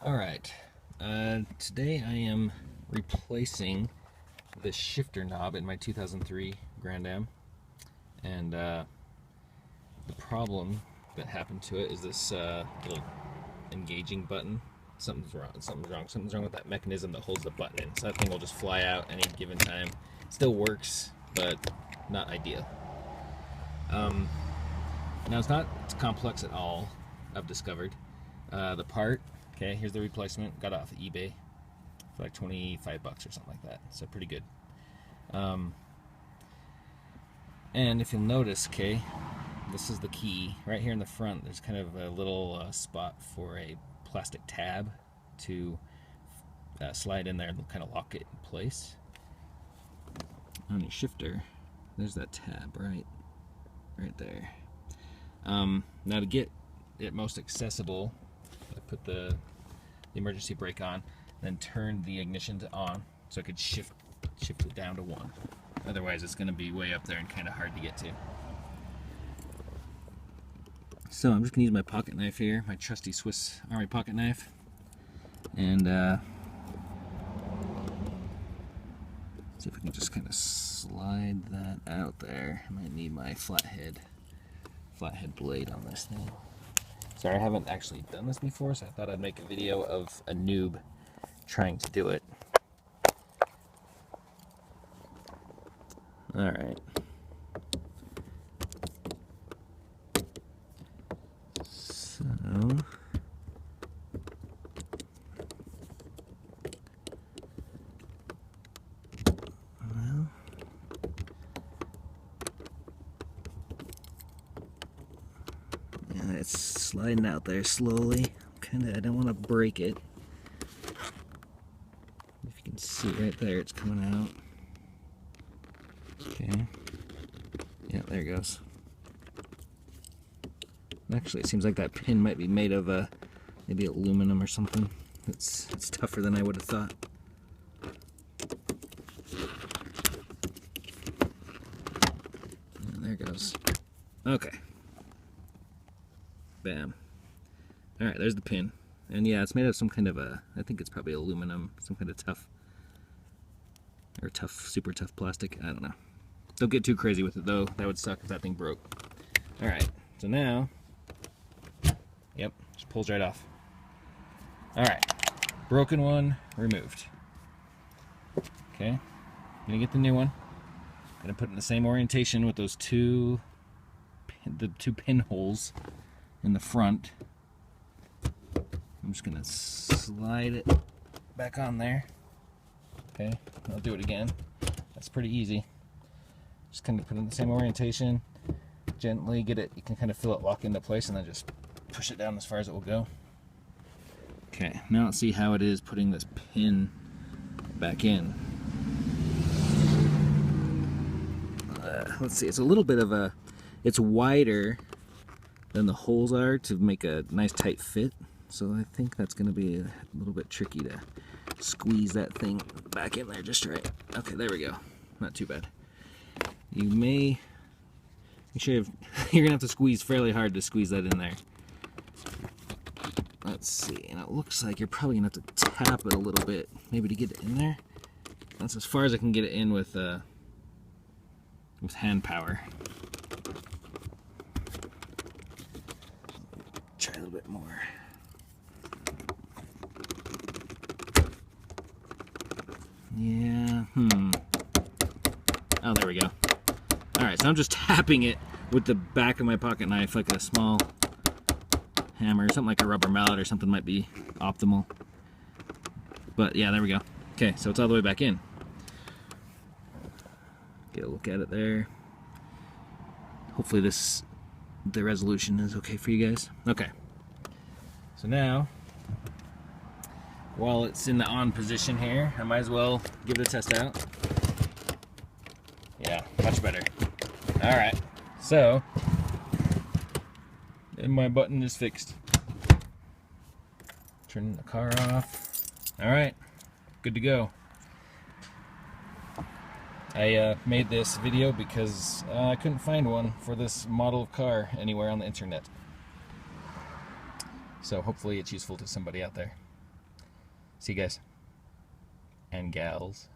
Alright, today I am replacing the shifter knob in my 2003 Grand Am, and the problem that happened to it is this little engaging button. Something's wrong with that mechanism that holds the button in, so that thing will just fly out any given time. It still works, but not ideal. Now it's not complex at all, I've discovered. The part, okay, here's the replacement, got it off of eBay for like 25 bucks or something like that, so pretty good. And if you'll notice, okay, this is the key. Right here in the front, there's kind of a little spot for a plastic tab to slide in there and kind of lock it in place. On your shifter, there's that tab right there. Now to get it most accessible, I put the emergency brake on, then turned the ignition to on, so I could shift it down to 1. Otherwise it's going to be way up there and kind of hard to get to. So I'm just going to use my pocket knife here, my trusty Swiss Army pocket knife, and see if I can just kind of slide that out there. I might need my flathead blade on this thing. Sorry, I haven't actually done this before, so I thought I'd make a video of a noob trying to do it. Alright. So... well... yeah, it's sliding out there slowly. I don't want to break it. If you can see right there, it's coming out. Okay. Yeah, there it goes. Actually, it seems like that pin might be made of maybe aluminum or something. It's tougher than I would have thought. And there it goes. Okay. Bam. Alright, there's the pin. And yeah, it's made of some kind of I think it's probably aluminum, some kind of super tough plastic. I don't know. Don't get too crazy with it though. That would suck if that thing broke. Alright, so now, yep, just pulls right off. Alright, broken one removed. Okay, gonna get the new one. Gonna put it in the same orientation with those two pinholes in the front. I'm just gonna slide it back on there. Okay, I'll do it again. That's pretty easy. Just kind of put it in the same orientation, gently get it, you can kind of feel it lock into place, and then just push it down as far as it will go. Okay, now let's see how it is putting this pin back in. Let's see, it's a little bit of it's wider than the holes are to make a nice tight fit. So I think that's going to be a little bit tricky to squeeze that thing back in there just right. Okay, there we go. Not too bad. You may... you're going to have to squeeze fairly hard to squeeze that in there. Let's see. And it looks like you're probably going to have to tap it a little bit, maybe to get it in there. That's as far as I can get it in with hand power. Try a little bit more. Yeah, oh, there we go. Alright, so I'm just tapping it with the back of my pocket knife like a small hammer. Something like a rubber mallet or something might be optimal. But yeah, there we go. Okay, so it's all the way back in. Get a look at it there. Hopefully the resolution is okay for you guys. Okay. So now, while it's in the on position here, I might as well give it a test out. Yeah, much better. Alright, so, and my button is fixed. Turning the car off. Alright, good to go. I made this video because I couldn't find one for this model of car anywhere on the internet. So hopefully it's useful to somebody out there. See you guys and gals.